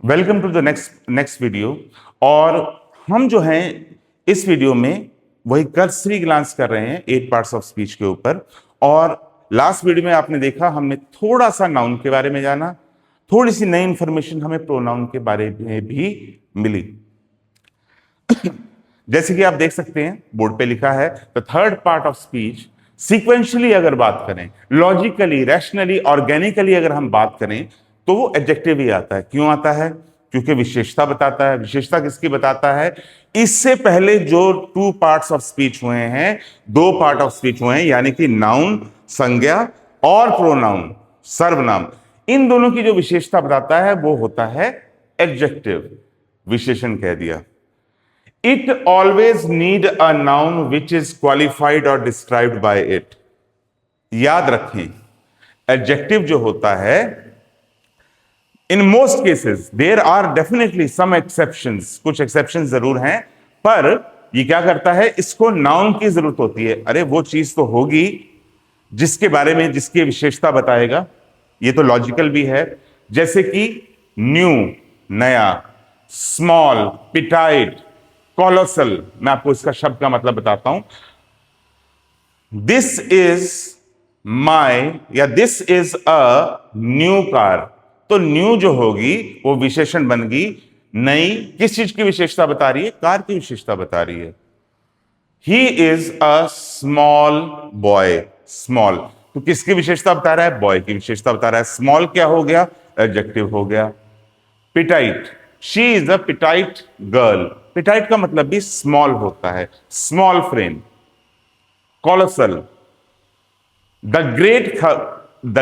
Welcome to the next video. और हम जो हैं इस वीडियो में वही कर्सरी ग्लांस कर रहे हैं 8 पार्ट्स ऑफ स्पीच के ऊपर। और लास्ट वीडियो में आपने देखा हमने थोड़ा सा नाउन के बारे में जाना, थोड़ी सी नई इंफॉर्मेशन हमें प्रोनाउन के बारे में भी मिली। जैसे कि आप देख सकते हैं बोर्ड पे लिखा है the third part of speech. Sequentially अगर बात करें, लॉजिकली, रैशनली, ऑर्गेनिकली अगर हम बात करें तो वो एडजेक्टिव ही आता है। क्यों आता है? क्योंकि विशेषता बताता है। विशेषता किसकी बताता है? इससे पहले जो 2 पार्ट्स ऑफ स्पीच हुए हैं, 2 पार्ट ऑफ स्पीच हुए हैं, यानी कि नाउन संज्ञा और प्रोनाउन सर्वनाम, इन दोनों की जो विशेषता बताता है वो होता है एडजेक्टिव, विशेषण कह दिया। It always need a noun which is qualified or described by it. याद रखें, एडजेक्टिव जो होता है, in most cases there are definitely some exceptions, कुछ एक्सेप्शंस जरूर हैं, पर ये क्या करता है, इसको नाउन की जरूरत होती है। अरे वो चीज तो होगी जिसके बारे में, जिसकी विशेषता बताएगा। ये तो लॉजिकल भी है, जैसे कि न्यू, नया, स्मॉल, पिटाइट, कॉलोसल। मैं आपको इसका शब्द का मतलब बताता हूं। दिस इज माई या this is a new car, तो न्यू जो होगी वो विशेषण बन गई। नई किस चीज की विशेषता बता रही है? कार की विशेषता बता रही है। He is a small boy, small तो किसकी विशेषता बता रहा है? बॉय की विशेषता बता रहा है। स्मॉल क्या हो गया? एडजेक्टिव हो गया। Petite, she is a petite girl, petite का मतलब भी स्मॉल होता है, small frame. Colossal, the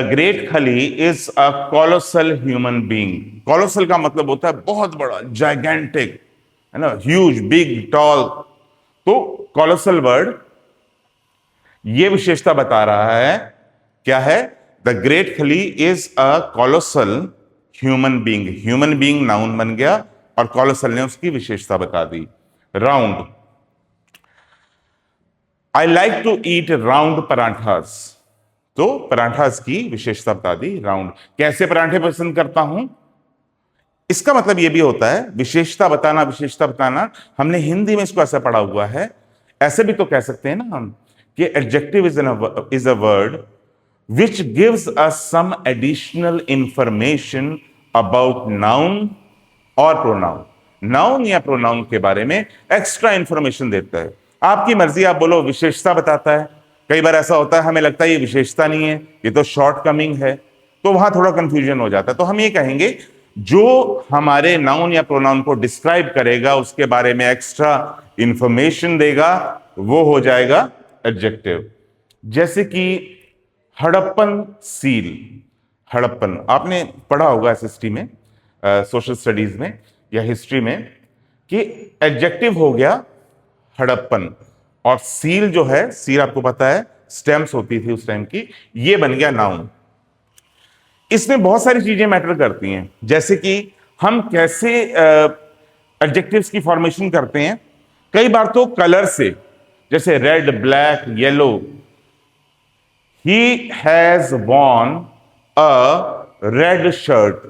great Khali is a colossal human being. Colossal का मतलब होता है बहुत बड़ा, जाइगेंटिक, है ना, ह्यूज, बिग, टॉल। तो कॉलोसल वर्ड ये विशेषता बता रहा है, क्या है? The great Khali is a colossal human being. Human being noun बन गया और कॉलोसल ने उसकी विशेषता बता दी। Round, I like to eat round parathas, तो पराठास की विशेषता बता दी, राउंड। कैसे पराठे पसंद करता हूं, इसका मतलब यह भी होता है विशेषता बताना। विशेषता बताना हमने हिंदी में इसको ऐसा पढ़ा हुआ है, ऐसे भी तो कह सकते हैं ना हम कि adjective is a word which gives us some additional information about noun और pronoun। नाउन या प्रोनाउन के बारे में एक्स्ट्रा इंफॉर्मेशन देता है। आपकी मर्जी, आप बोलो विशेषता बताता है। कई बार ऐसा होता है हमें लगता है ये विशेषता नहीं है, ये तो शॉर्ट कमिंग है, तो वहां थोड़ा कंफ्यूजन हो जाता है। तो हम ये कहेंगे जो हमारे नाउन या प्रोनाउन को डिस्क्राइब करेगा, उसके बारे में एक्स्ट्रा इंफॉर्मेशन देगा, वो हो जाएगा एडजेक्टिव। जैसे कि हड़प्पन सील। हड़प्पन आपने पढ़ा होगा एसएसटी में, सोशल स्टडीज में या हिस्ट्री में, कि एडजेक्टिव हो गया हड़प्पन, और सील जो है, सील आपको पता है स्टैम्प्स होती थी उस टाइम की, ये बन गया नाउन। इसमें बहुत सारी चीजें मैटर करती हैं, जैसे कि हम कैसे एडजेक्टिव्स की फॉर्मेशन करते हैं। कई बार तो कलर से, जैसे red, black, yellow. He has worn a red shirt.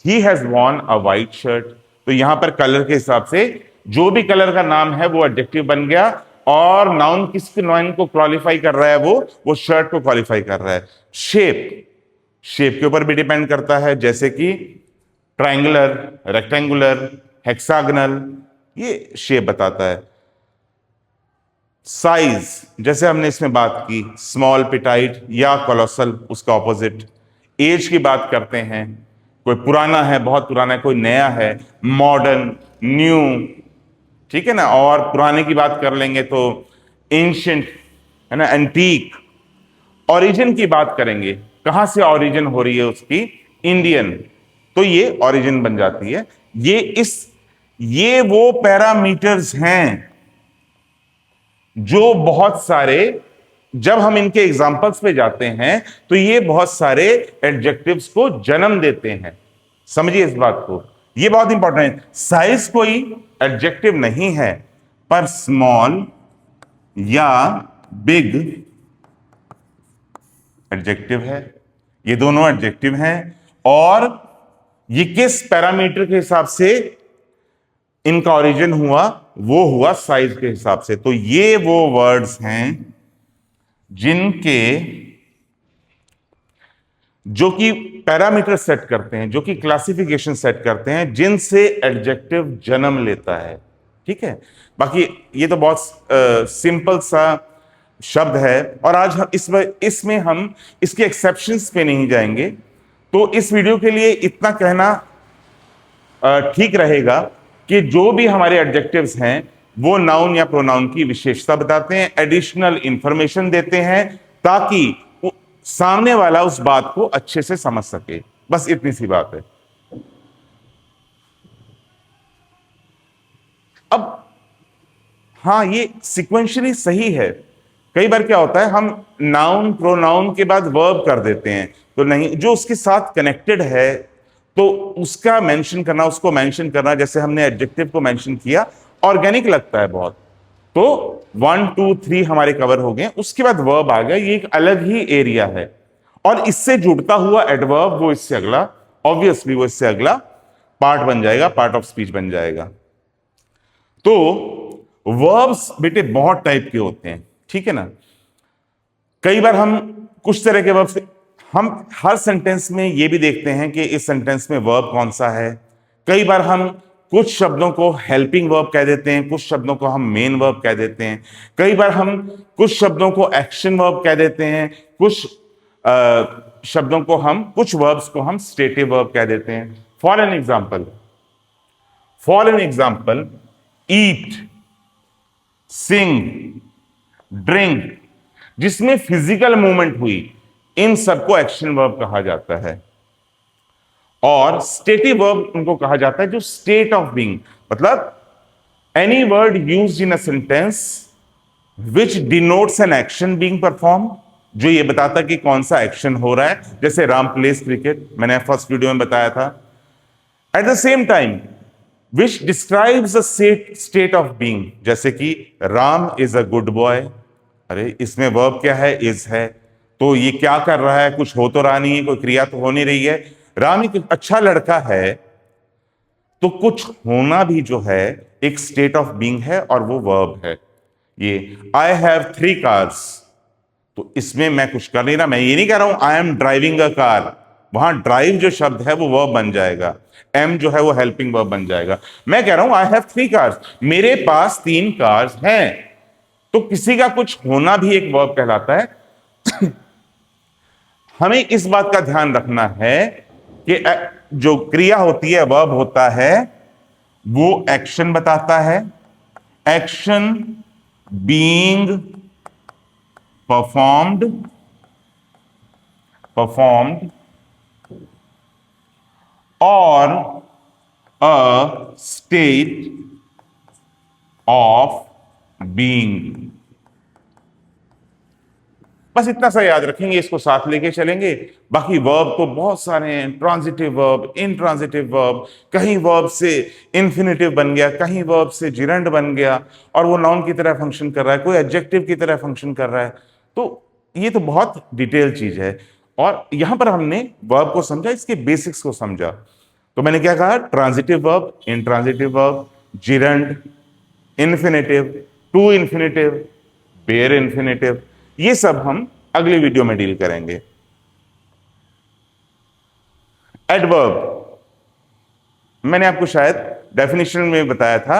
He has worn a white shirt. तो यहां पर कलर के हिसाब से जो भी कलर का नाम है वो एडजेक्टिव बन गया, और नाउन किसके नाउन को क्वालिफाई कर रहा है? वो शर्ट को क्वालिफाई कर रहा है। शेप, शेप के ऊपर भी डिपेंड करता है, जैसे कि ट्रायंगुलर, रेक्टेंगुलर, हेक्सागनल, ये शेप बताता है। साइज, जैसे हमने इसमें बात की, स्मॉल, पिटाइट या कोलोसल, उसका ऑपोजिट। एज की बात करते हैं, कोई पुराना है, बहुत पुराना है, कोई नया है, मॉडर्न, न्यू, ठीक है ना। और पुराने की बात कर लेंगे तो एंशिएंट, है ना, एंटीक। ओरिजिन की बात करेंगे, कहां से ओरिजिन हो रही है उसकी? इंडियन, तो ये ओरिजिन बन जाती है। ये वो पैरामीटर्स हैं जो बहुत सारे, जब हम इनके एग्जाम्पल्स पे जाते हैं तो ये बहुत सारे एडजेक्टिव्स को जन्म देते हैं। समझिए इस बात को, ये बहुत इंपॉर्टेंट है। साइज कोई एडजेक्टिव नहीं है, पर स्मॉल या बिग एडजेक्टिव है। ये दोनों एडजेक्टिव हैं, और ये किस पैरामीटर के हिसाब से इनका ओरिजिन हुआ? वो हुआ साइज के हिसाब से। तो ये वो वर्ड्स हैं जिनके जो कि पैरामीटर सेट करते हैं, जो कि क्लासिफिकेशन सेट करते हैं, जिनसे एडजेक्टिव जन्म लेता है। ठीक है, बाकी ये तो बहुत सिंपल सा शब्द है, और आज हम इसमें हम इसके एक्सेप्शंस पे नहीं जाएंगे। तो इस वीडियो के लिए इतना कहना ठीक रहेगा कि जो भी हमारे एडजेक्टिव्स हैं वो नाउन या प्रोनाउन की विशेषता बताते हैं, एडिशनल इंफॉर्मेशन देते हैं, ताकि सामने वाला उस बात को अच्छे से समझ सके। बस इतनी सी बात है। अब हाँ, ये सिक्वेंशियली सही है। कई बार क्या होता है, हम नाउन प्रोनाउन के बाद वर्ब कर देते हैं, तो नहीं, जो उसके साथ कनेक्टेड है तो उसका मेंशन करना, उसको मेंशन करना, जैसे हमने एडजेक्टिव को मेंशन किया, ऑर्गेनिक लगता है बहुत। तो 1 2 3 हमारे कवर हो गए, उसके बाद वर्ब आ गया, ये एक अलग ही एरिया है। और इससे जुड़ता हुआ एडवर्ब, वो इससे अगला, ऑब्वियसली वो इससे अगला पार्ट बन जाएगा, पार्ट ऑफ स्पीच बन जाएगा। तो वर्ब्स बेटे बहुत टाइप के होते हैं, ठीक है ना। कई बार हम कुछ तरह के वर्ब्स, हम हर सेंटेंस में ये भी देखते हैं कि इस सेंटेंस में वर्ब कौन सा है। कई बार हम कुछ शब्दों को हेल्पिंग वर्ब कह देते हैं, कुछ शब्दों को हम मेन वर्ब कह देते हैं। कई बार हम कुछ शब्दों को एक्शन वर्ब कह देते हैं, कुछ शब्दों को हम, कुछ वर्ब्स को हम स्टेटिव वर्ब कह देते हैं। For an example, eat, sing, drink, जिसमें फिजिकल मूवमेंट हुई, इन सबको एक्शन वर्ब कहा जाता है। और स्टेटिव वर्ब उनको कहा जाता है जो स्टेट ऑफ बीइंग, मतलब any word used in a sentence which denotes an action being perform, जो ये बताता कि कौन सा एक्शन हो रहा है। जैसे राम प्लेस क्रिकेट, मैंने फर्स्ट वीडियो में बताया था। At the same time which describes a state of being, जैसे कि Ram is a good boy. अरे इसमें वर्ब क्या है? इज है। तो ये क्या कर रहा है? कुछ हो तो रहा नहीं है, कोई क्रिया तो हो नहीं रही है। राम एक अच्छा लड़का है, तो कुछ होना भी जो है एक स्टेट ऑफ बीइंग है, और वो वर्ब है। ये आई हैव 3 कार्स, तो इसमें मैं कुछ कर नहीं रहा, मैं ये नहीं कह रहा हूं I am driving a car. वहां ड्राइव जो शब्द है वो वर्ब बन जाएगा, एम जो है वो हेल्पिंग वर्ब बन जाएगा। मैं कह रहा हूं आई हैव 3 कार्स, मेरे पास 3 कार्स हैं। तो किसी का कुछ होना भी एक वर्ब कहलाता है। हमें इस बात का ध्यान रखना है कि जो क्रिया होती है, वर्ब होता है, वो एक्शन बताता है, एक्शन बीइंग परफॉर्म्ड और अ स्टेट ऑफ बीइंग। बस इतना सा याद रखेंगे, इसको साथ लेके चलेंगे। बाकी वर्ब तो बहुत सारे हैं, ट्रांजिटिव वर्ब, इनट्रांजिटिव वर्ब, कहीं वर्ब से इन्फिनेटिव बन गया, कहीं वर्ब से जिरंड बन गया, और वो नाउन की तरह फंक्शन कर रहा है, कोई एडजेक्टिव की तरह फंक्शन कर रहा है। तो ये तो बहुत डिटेल चीज है, और यहां पर हमने वर्ब को समझा, इसके बेसिक्स को समझा। तो मैंने क्या कहा? Transitive verb, intransitive verb, gerund, infinitive, to infinitive, bare infinitive, ये सब हम अगली वीडियो में डील करेंगे। एडवर्ब, मैंने आपको शायद डेफिनेशन में बताया था,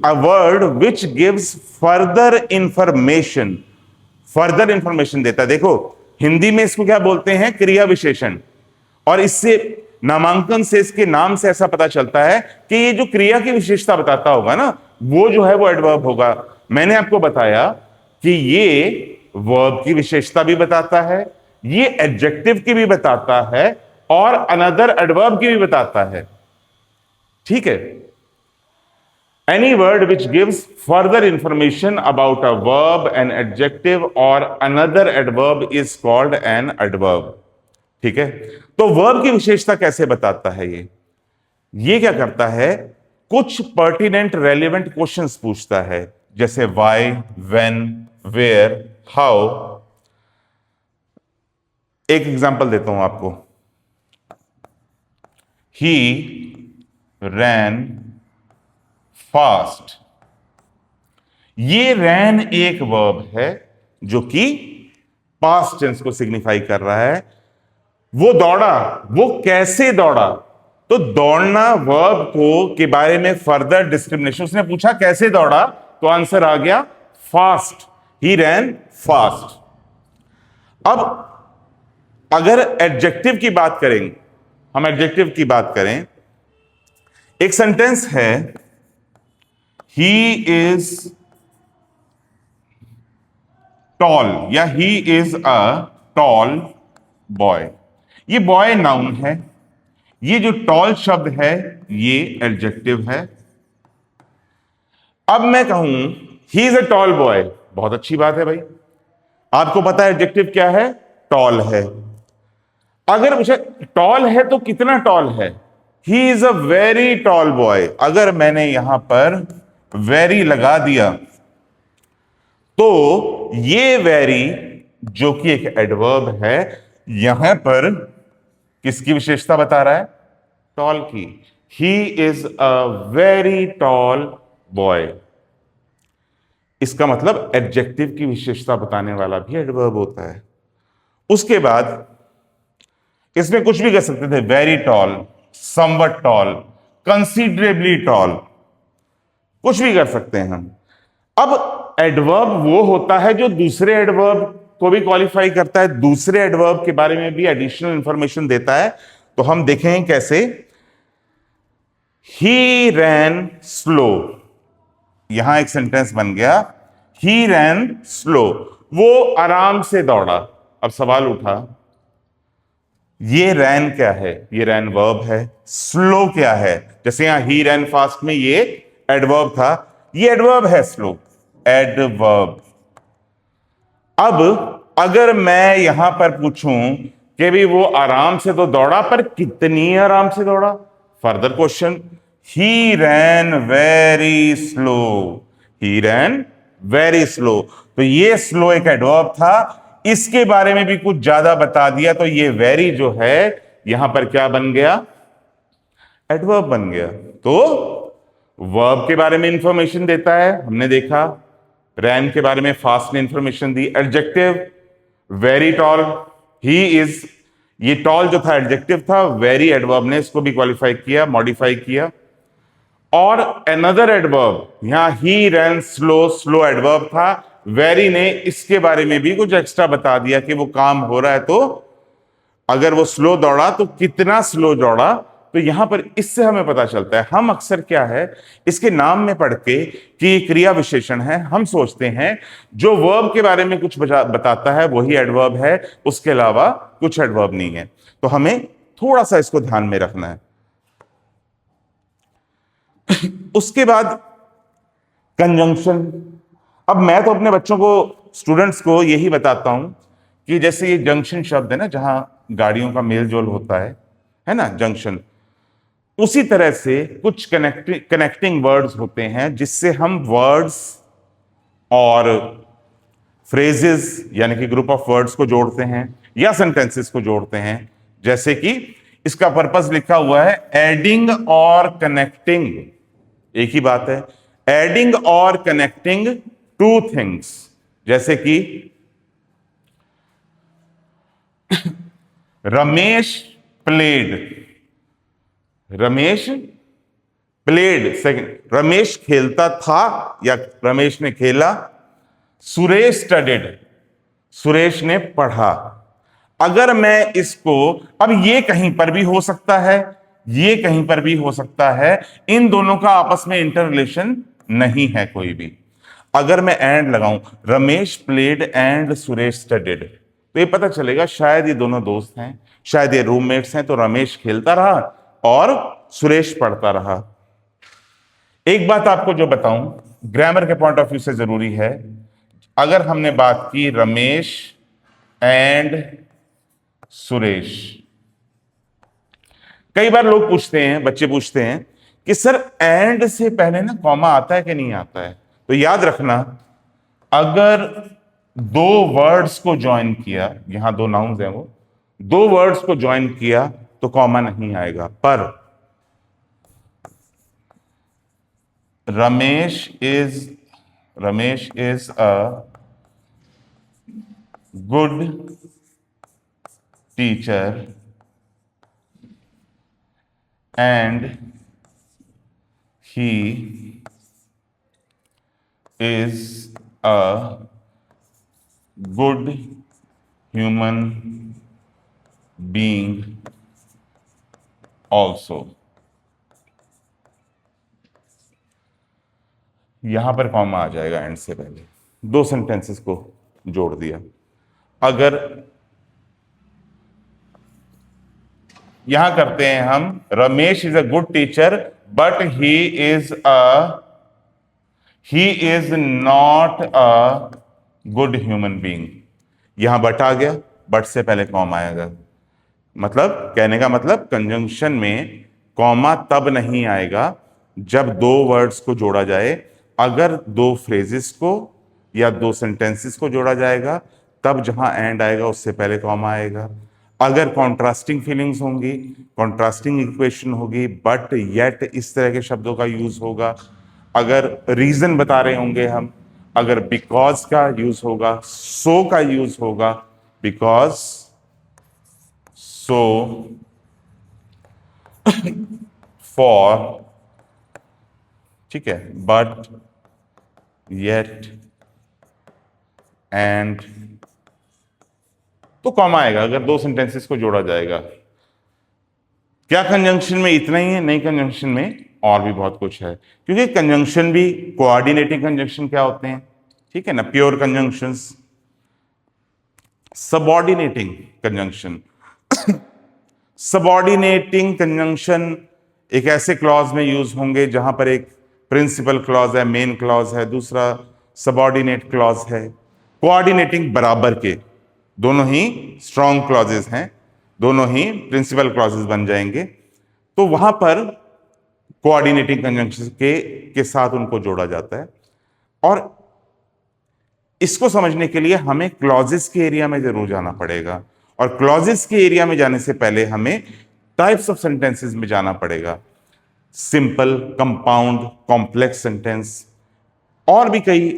a word which gives further information, further information देता है। देखो हिंदी में इसको क्या बोलते हैं? क्रिया विशेषण। और इससे नामांकन से, इसके नाम से ऐसा पता चलता है कि ये जो क्रिया की विशेषता बताता होगा ना, वो जो है वो एडवर्ब होगा। मैंने आपको बताया कि ये वर्ब की विशेषता भी बताता है, ये एडजेक्टिव की भी बताता है, और अनदर एडवर्ब की भी बताता है। ठीक है, any word which gives further information about a verb, an adjective और another adverb is called an adverb. ठीक है, तो वर्ब की विशेषता कैसे बताता है? ये क्या करता है? कुछ पर्टिनेंट रेलिवेंट क्वेश्चंस पूछता है, जैसे व्हाई, व्हेन, वेयर, हाउ। एक एग्जांपल देता हूं आपको। ही रैन फास्ट। ये रैन एक वर्ब है जो कि पास्ट टेंस को सिग्निफाई कर रहा है। वो दौड़ा, वो कैसे दौड़ा? तो दौड़ना वर्ब को के बारे में फर्दर डिस्क्रिमिनेशन, उसने पूछा कैसे दौड़ा, तो आंसर आ गया फास्ट, ही रैन फास्ट। अब अगर एडजेक्टिव की बात करें, हम एडजेक्टिव की बात करें, एक सेंटेंस है ही इज टॉल या he is a tall boy. ये बॉय नाउन है, ये जो टॉल शब्द है ये एडजेक्टिव है। अब मैं कहूं he is a tall boy, बहुत अच्छी बात है भाई, आपको पता है एडजेक्टिव क्या है, टॉल है। अगर मुझे टॉल है तो कितना टॉल है, he is a very tall boy. अगर मैंने यहां पर वेरी लगा दिया तो ये वेरी जो कि एक एडवर्ब है, यहां पर किसकी विशेषता बता रहा है, टॉल की। He is a very tall boy. इसका मतलब एडजेक्टिव की विशेषता बताने वाला भी एडवर्ब होता है। उसके बाद इसमें कुछ भी कर सकते थे, very tall, somewhat tall, considerably tall, कुछ भी कर सकते हैं हम। अब एडवर्ब वो होता है जो दूसरे एडवर्ब को भी क्वालिफाई करता है, दूसरे एडवर्ब के बारे में भी एडिशनल इंफॉर्मेशन देता है। तो हम देखें कैसे। ही रैन स्लो, यहां एक सेंटेंस बन गया, ही रैन स्लो, वो आराम से दौड़ा। अब सवाल उठा, ये रैन क्या है, ये रैन वर्ब है, स्लो क्या है? जैसे यहां ही रैन फास्ट में ये एडवर्ब था, ये एडवर्ब है स्लो, एडवर्ब। अब अगर मैं यहां पर पूछूं कि भी वो आराम से तो दौड़ा, पर कितनी आराम से दौड़ा, फर्दर क्वेश्चन, ही रैन वेरी स्लो, ही रैन वेरी स्लो। तो ये स्लो एक एडवर्ब था, इसके बारे में भी कुछ ज्यादा बता दिया, तो ये वेरी जो है यहां पर क्या बन गया, एडवर्ब बन गया। तो वर्ब के बारे में इंफॉर्मेशन देता है, हमने देखा रैन के बारे में फास्ट ने information the. Adjective very tall, he is, ये टॉल जो था एडजेक्टिव था, वेरी एडवर्ब ने इसको भी क्वालिफाई किया, मॉडिफाई किया। और अनदर एडवर्ब, यहां ही रैन स्लो, स्लो एडवर्ब था, वेरी ने इसके बारे में भी कुछ एक्स्ट्रा बता दिया कि वो काम हो रहा है, तो अगर वो स्लो दौड़ा तो कितना स्लो दौड़ा। तो यहां पर इससे हमें पता चलता है, हम अक्सर क्या है इसके नाम में पढ़ के कि क्रिया विशेषण है, हम सोचते हैं जो वर्ब के बारे में कुछ बताता है वही एडवर्ब है, उसके अलावा कुछ एडवर्ब नहीं है। तो हमें थोड़ा सा इसको ध्यान में रखना है। उसके बाद कंजंक्शन। अब मैं तो अपने बच्चों को, स्टूडेंट्स को यही बताता हूं कि जैसे ये जंक्शन शब्द है ना, जहां गाड़ियों का मेल जोल होता है ना, जंक्शन, उसी तरह से कुछ कनेक्टिंग वर्ड्स होते हैं जिससे हम वर्ड्स और फ्रेजेस यानी कि ग्रुप ऑफ वर्ड्स को जोड़ते हैं या सेंटेंसेस को जोड़ते हैं। जैसे कि इसका पर्पस लिखा हुआ है एडिंग और कनेक्टिंग, एक ही बात है, एडिंग और कनेक्टिंग टू थिंग्स। जैसे कि Ramesh played, Ramesh played, second, Ramesh खेलता था या रमेश ने खेला। सुरेश स्टडीड, सुरेश ने पढ़ा। अगर मैं इसको, अब ये कहीं पर भी हो सकता है, ये कहीं पर भी हो सकता है, इन दोनों का आपस में इंटर रिलेशन नहीं है कोई भी। अगर मैं एंड लगाऊं, Ramesh played and Suresh studied, तो ये पता चलेगा शायद ये दोनों दोस्त हैं, शायद ये रूममेट्स हैं। तो रमेश खेलता रहा और सुरेश पढ़ता रहा। एक बात आपको जो बताऊं, ग्रामर के पॉइंट ऑफ व्यू से जरूरी है, अगर हमने बात की रमेश एंड सुरेश, कई बार लोग पूछते हैं, बच्चे पूछते हैं कि सर एंड से पहले ना कॉमा आता है कि नहीं आता है? तो याद रखना, अगर दो वर्ड्स को ज्वाइन किया, यहां दो नाउन्स हैं, वो दो वर्ड्स को ज्वाइन किया तो कॉमा नहीं आएगा। पर Ramesh is a good teacher and he is a good human being also. यहां पर कॉमा आ जाएगा एंड से पहले, दो सेंटेंसेस को जोड़ दिया। अगर यहां करते हैं हम, Ramesh is a good teacher but he is not a good human being. यहां बट आ गया, बट से पहले कॉमा आएगा। मतलब कहने का मतलब कंजंक्शन में कॉमा तब नहीं आएगा जब दो वर्ड्स को जोड़ा जाए। अगर दो फ्रेजेस को या दो सेंटेंसेस को जोड़ा जाएगा तब जहां एंड आएगा उससे पहले कॉमा आएगा। अगर कॉन्ट्रास्टिंग फीलिंग्स होंगी, कॉन्ट्रास्टिंग इक्वेशन होगी, बट येट इस तरह के शब्दों का यूज होगा। अगर रीजन बता रहे होंगे हम, अगर बिकॉज का यूज होगा, सो का यूज होगा, बिकॉज, सो, फॉर, ठीक है, बट, येट, एंड, तो कॉमा आएगा अगर दो सेंटेंसेस को जोड़ा जाएगा। क्या कंजंक्शन में इतना ही है? नहीं, कंजंक्शन में और भी बहुत कुछ है, क्योंकि कंजंक्शन भी कोऑर्डिनेटिंग कंजंक्शन क्या होते हैं, ठीक है ना, pure conjunctions, subordinating conjunction. Subordinating conjunction एक ऐसे क्लॉज में यूज होंगे जहां पर एक प्रिंसिपल क्लॉज है, मेन क्लॉज है, दूसरा सबऑर्डिनेट क्लॉज है। कोऑर्डिनेटिंग बराबर के, दोनों ही स्ट्रॉन्ग क्लॉजेस हैं, दोनों ही प्रिंसिपल क्लॉजेस बन जाएंगे। तो वहां पर कोऑर्डिनेटिंग कंजंक्शन के साथ उनको जोड़ा जाता है। और इसको समझने के लिए हमें क्लॉजेस के एरिया में जरूर जाना पड़ेगा, और क्लॉजेस के एरिया में जाने से पहले हमें टाइप्स ऑफ सेंटेंसेस में जाना पड़ेगा। सिंपल, कंपाउंड, कॉम्प्लेक्स सेंटेंस, और भी कई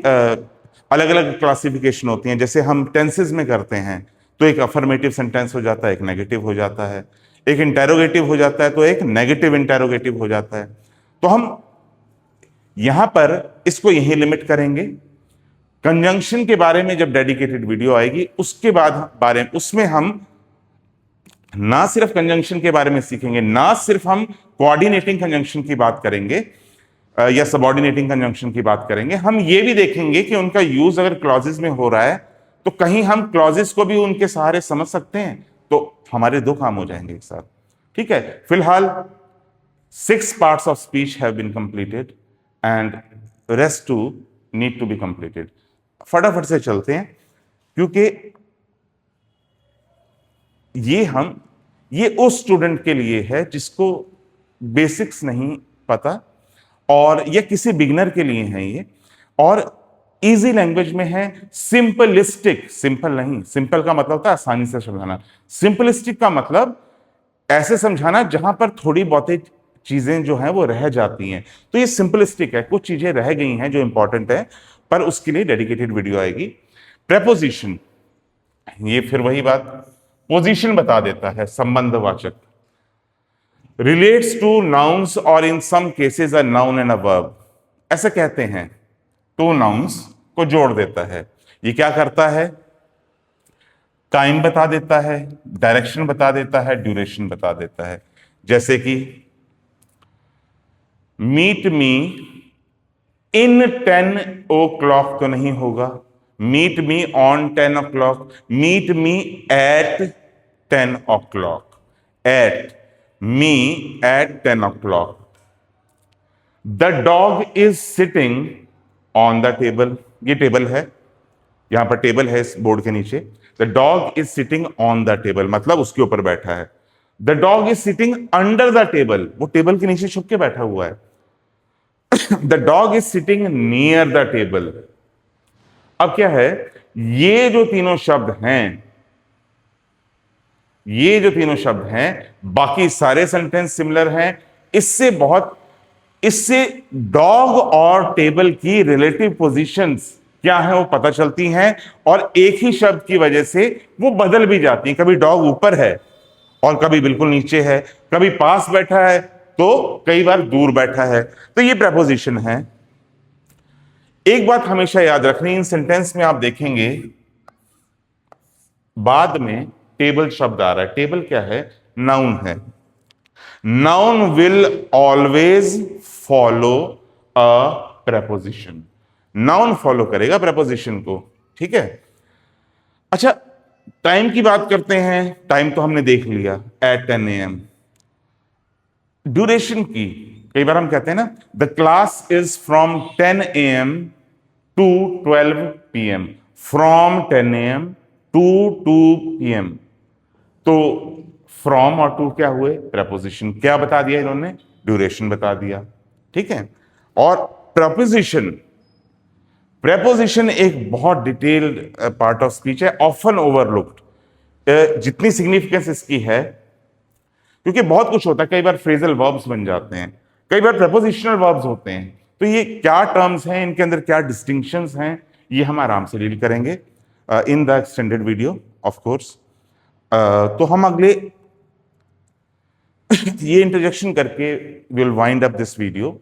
अलग अलग क्लासिफिकेशन होती हैं। जैसे हम टेंसेस में करते हैं तो एक अफर्मेटिव सेंटेंस हो जाता है, एक नेगेटिव हो जाता है, एक इंटेरोगेटिव हो जाता है तो एक नेगेटिव इंटेरोगेटिव हो जाता है। तो हम यहां पर इसको यहीं लिमिट करेंगे। कंजंक्शन के बारे में जब डेडिकेटेड वीडियो आएगी उसके बाद उसमें हम ना सिर्फ कंजंक्शन के बारे में सीखेंगे, ना सिर्फ हम कोऑर्डिनेटिंग कंजंक्शन की बात करेंगे या सबऑर्डिनेटिंग कंजंक्शन की बात करेंगे, हम ये भी देखेंगे कि उनका यूज अगर क्लॉजेस में हो रहा है तो कहीं हम क्लॉजेस को भी उनके सहारे समझ सकते हैं, तो हमारे दो काम हो जाएंगे एक साथ। ठीक है, फिलहाल 6 parts of speech have been completed and rest 2 need to be completed। फटाफट से चलते हैं, क्योंकि ये उस स्टूडेंट के लिए है जिसको बेसिक्स नहीं पता, और ये किसी बिगिनर के लिए है ये, और इजी लैंग्वेज में है, सिंपलिस्टिक। सिंपल नहीं, सिंपल का मतलब होता है आसानी से समझाना, सिंपलिस्टिक का मतलब ऐसे समझाना जहां पर थोड़ी बहुत चीजें जो हैं वो रह जाती हैं। तो ये सिंपलिस्टिक है, कुछ चीजें रह गई हैं जो इंपॉर्टेंट है, पर उसके लिए डेडिकेटेड वीडियो आएगी। प्रेपोजिशन, ये फिर वही बात, पोजीशन बता देता है, संबंधवाचक। रिलेट्स टू नाउन्स और in some cases a noun and a verb, ऐसे कहते हैं, टू नाउन्स को जोड़ देता है। ये क्या करता है? टाइम बता देता है, डायरेक्शन बता देता है, ड्यूरेशन बता देता है। जैसे कि मीट मी इन 10 o'clock तो नहीं होगा, meet me on 10 o'clock, meet me at 10 o'clock, at me at 10 o'clock। The dog is sitting on the table, ये टेबल है, यहां पर टेबल है इस बोर्ड के नीचे। The dog is sitting on the table मतलब उसके ऊपर बैठा है। The dog is sitting under the table, वो टेबल के नीचे छुप के बैठा हुआ है। The dog is sitting near the table. अब क्या है, ये जो तीनों शब्द हैं, बाकी सारे सेंटेंस सिमिलर हैं, इससे बहुत इससे डॉग और टेबल की रिलेटिव पोजीशंस क्या है वो पता चलती हैं, और एक ही शब्द की वजह से वो बदल भी जाती हैं। कभी डॉग ऊपर है और कभी बिल्कुल नीचे है, कभी पास बैठा है तो कई बार दूर बैठा है। तो ये प्रेपोजिशन है। एक बात हमेशा याद रखनी, इन सेंटेंस में आप देखेंगे बाद में टेबल शब्द आ रहा है। टेबल क्या है? नाउन है। Noun will always follow a preposition. Noun follow करेगा प्रेपोजिशन को, ठीक है। अच्छा, टाइम की बात करते हैं। टाइम तो हमने देख लिया, एट 10 AM। ड्यूरेशन की, कई बार हम कहते हैं ना, the class is from 10 AM to 12 PM। From 10 AM to 2 PM। तो फ्रॉम और टू क्या हुए? प्रेपोजिशन। क्या बता दिया इन्होंने? ड्यूरेशन बता दिया, ठीक है। और प्रेपोजिशन, प्रेपोजिशन एक बहुत डिटेल्ड पार्ट ऑफ स्पीच है, ऑफन ओवरलुक्ड। जितनी सिग्निफिकेंस इसकी है, क्योंकि बहुत कुछ होता है, कई बार फ्रेजल वर्ब्स बन जाते हैं, कई बार प्रेपोजिशनल वर्ब्स होते हैं। तो ये क्या टर्म्स हैं, इनके अंदर क्या डिस्टिंक्शंस हैं, ये हम आराम से डील करेंगे in the extended video of course. तो हम अगले ये इंटरजेक्शन करके will wind up this video,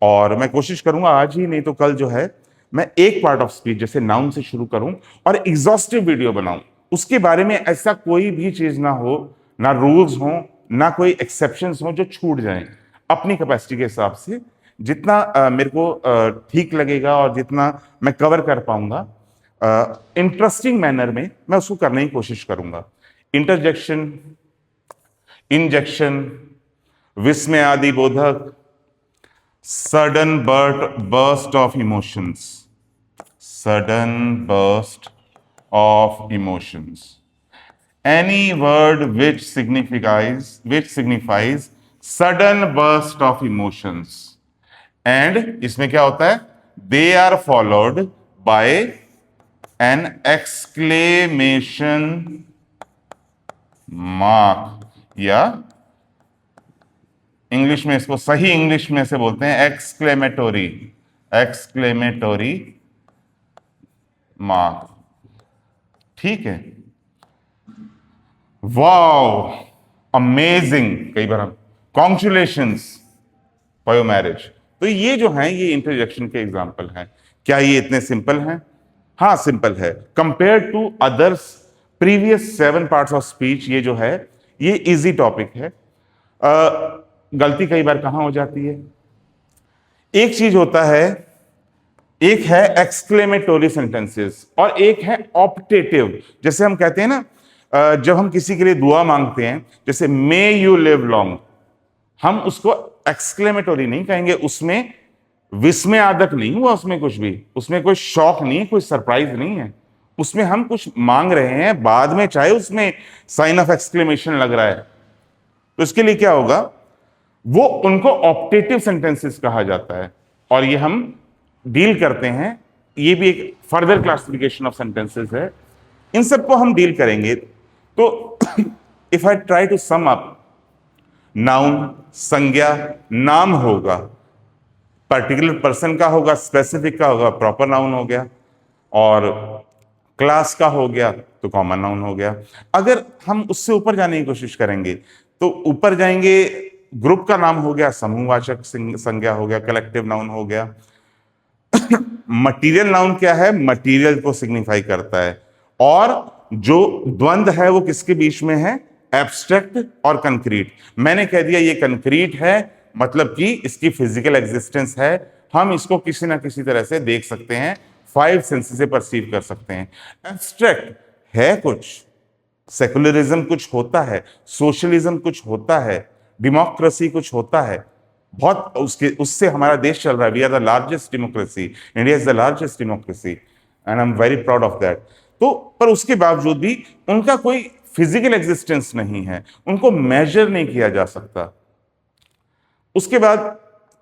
और मैं कोशिश करूंगा आज ही नहीं तो कल जो है मैं एक पार्ट ऑफ स्पीच जैसे नाउन से शुरू करूं और एग्जॉस्टिव वीडियो बनाऊं। उसके बारे में ऐसा कोई भी चीज ना हो, ना रूल्स हो, ना कोई एक्सेप्शंस हो जो छूट जाएं। अपनी कैपेसिटी के हिसाब से जितना मेरे को ठीक लगेगा और जितना मैं कवर कर पाऊंगा इंटरेस्टिंग मैनर में, मैं उसको करने की कोशिश करूंगा। इंटरजेक्शन, इंजेक्शन, विस्मय आदि बोधक, sudden burst of emotions, sudden burst of emotions, any word which signifies sudden burst of emotions, and इसमें क्या होता है? they are followed by an exclamation mark, या इंग्लिश में इसको सही इंग्लिश में से बोलते हैं एक्सक्लेमेटोरी मार्क, ठीक है। वाओ, अमेजिंग, कई बार हम कॉन्ग्रेचुलेशंस फॉर योर मैरिज। तो ये जो है ये इंटरजेक्शन के एग्जांपल हैं। क्या ये इतने सिंपल हैं? हाँ, सिंपल है compare to others previous 7 parts of speech. ये जो है ये इजी टॉपिक है। गलती कई बार कहां हो जाती है? एक चीज होता है, एक है एक्सक्लेमेटोरी सेंटेंसेस और एक है ऑप्टेटिव। जैसे हम कहते हैं ना, जब हम किसी के लिए दुआ मांगते हैं, जैसे मे यू लिव लॉन्ग, हम उसको एक्सक्लेमेटोरी नहीं कहेंगे, उसमें विस्मयादक नहीं हुआ, उसमें कुछ भी, उसमें कोई शॉक नहीं, कोई सरप्राइज नहीं है, उसमें हम कुछ मांग रहे हैं, बाद में चाहे उसमें साइन ऑफ एक्सक्लेमेशन लग रहा है। तो इसके लिए क्या होगा? वो उनको ऑप्टेटिव सेंटेंसेस कहा जाता है, और ये हम डील करते हैं। ये भी एक फर्दर क्लासिफिकेशन ऑफ सेंटेंसेस है, इन सबको हम डील करेंगे। तो if I try to sum up, noun संज्ञा, नाम होगा, पर्टिकुलर पर्सन का होगा, स्पेसिफिक का होगा, प्रॉपर नाउन हो गया, और क्लास का हो गया तो कॉमन नाउन हो गया। अगर हम उससे ऊपर जाने की कोशिश करेंगे तो ऊपर जाएंगे, ग्रुप का नाम हो गया, समूहवाचक संज्ञा हो गया, कलेक्टिव नाउन हो गया। मटीरियल नाउन क्या है? मटीरियल को सिग्निफाई करता है, और जो द्वंद है वो किसके बीच में है? एब्स्ट्रैक्ट और कंक्रीट। मैंने कह दिया ये कंक्रीट है, मतलब कि इसकी फिजिकल एग्जिस्टेंस है, हम इसको किसी ना किसी तरह से देख सकते हैं, 5 सेंसेस से परसीव कर सकते हैं। एब्स्ट्रैक्ट है कुछ, सेकुलरिज्म कुछ होता है, सोशलिज्म कुछ होता है, डेमोक्रेसी कुछ होता है, बहुत उससे हमारा देश चल रहा है। We are the largest democracy, India is the largest democracy and I am very proud of that. तो पर उसके बावजूद भी उनका कोई फिजिकल एग्जिस्टेंस नहीं है, उनको मेजर नहीं किया जा सकता। उसके बाद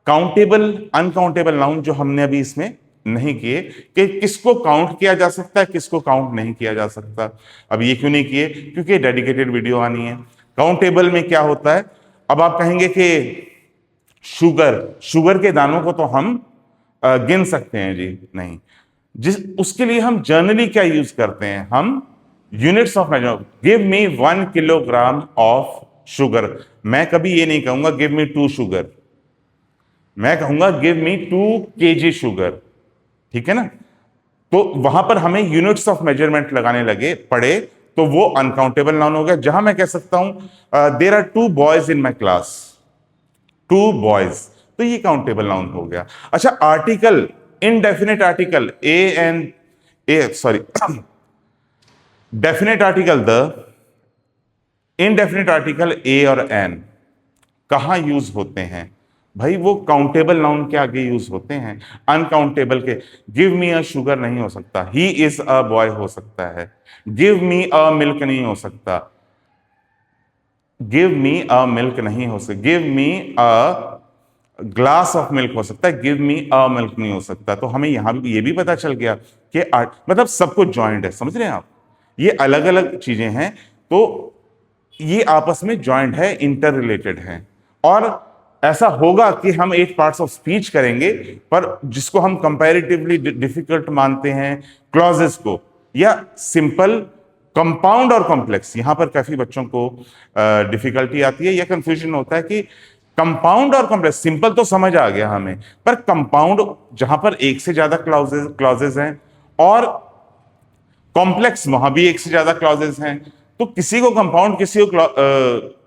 काउंटेबल, अनकाउंटेबल नाउन जो हमने अभी इसमें नहीं किए, कि किसको काउंट किया जा सकता है, किसको काउंट नहीं किया जा सकता। अब ये क्यों नहीं किए? क्योंकि डेडिकेटेड वीडियो आनी है। काउंटेबल में क्या होता है? अब आप कहेंगे कि शुगर, शुगर के दानों को तो हम गिन सकते हैं जी? नहीं। जिस उसके लिए हम जनरली क्या यूज करते हैं? हम units of measurement. Give me 1 kilogram of sugar. मैं कभी ये नहीं कहूंगा गिव मी 2 शुगर, मैं कहूंगा गिव मी 2 kg शुगर। ठीक है ना? तो वहां पर हमें यूनिट्स ऑफ मेजरमेंट लगाने लगे पड़े, तो वो अनकाउंटेबल नाउन हो गया। जहां मैं कह सकता हूं there are 2 boys in my class, 2 boys, तो ये काउंटेबल नाउन हो गया। अच्छा, article, indefinite article a and a, sorry, definite article the, indefinite article a और एन कहां यूज होते हैं? भाई वो काउंटेबल नाउन के आगे यूज होते हैं, अनकाउंटेबल के। गिव मी अ शुगर नहीं हो सकता, ही इज अ बॉय हो सकता है। गिव मी अ मिल्क नहीं हो सकता, गिव मी अ मिल्क नहीं हो सकता। Give me a glass of milk हो सकता है, गिव मी अ मिल्क नहीं हो सकता। तो हमें यहां भी ये भी पता चल गया कि मतलब सब कुछ ज्वाइंट है। समझ रहे हैं आप? ये अलग अलग चीजें हैं, तो ये आपस में ज्वाइंट है, इंटर रिलेटेड है। और ऐसा होगा कि हम 8 पार्ट्स ऑफ स्पीच करेंगे, पर जिसको हम कंपैरेटिवली डिफिकल्ट मानते हैं क्लॉजेस को, या सिंपल, कंपाउंड और कॉम्प्लेक्स, यहां पर काफी बच्चों को डिफिकल्टी आती है या कंफ्यूजन होता है कि कंपाउंड और कॉम्प्लेक्स। सिंपल तो समझ आ गया हमें, पर कंपाउंड जहां पर एक से ज्यादा क्लॉजेस हैं, और कॉम्प्लेक्स वहां भी एक से ज्यादा क्लॉजेस हैं, तो किसी को कंपाउंड किसी को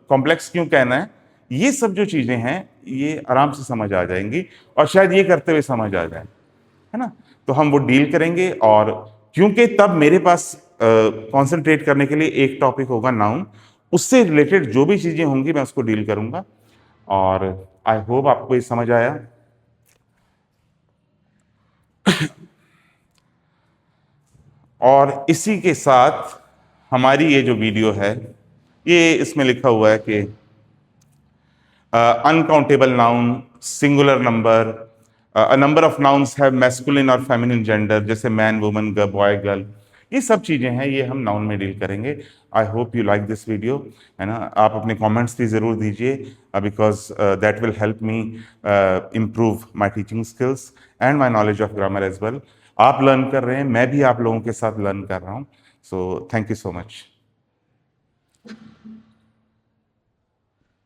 कॉम्प्लेक्स क्यों कहना है? ये सब जो चीजें हैं ये आराम से समझ आ जाएंगी, और शायद ये करते हुए समझ आ जाए, है ना? तो हम वो डील करेंगे, और क्योंकि तब मेरे पास कंसंट्रेट करने के लिए एक टॉपिक होगा नाउन, उससे रिलेटेड जो भी चीजें होंगी मैं उसको डील करूंगा। और आई होप आपको ये समझ आया। और इसी के साथ हमारी ये जो वीडियो है, ये इसमें लिखा हुआ है कि uncountable noun, singular number, a number of nouns have masculine और फेमिनिन जेंडर, जैसे मैन, वुमन, बॉय, गर्ल, ये सब चीजें हैं, ये हम नाउन में डील करेंगे। I hope you like this video, है ना? आप अपने कमेंट्स भी जरूर दीजिए, because that will help me improve my teaching skills and my knowledge of grammar as well. आप लर्न कर रहे हैं, मैं भी आप लोगों के साथ लर्न कर रहा हूँ। So thank you so much.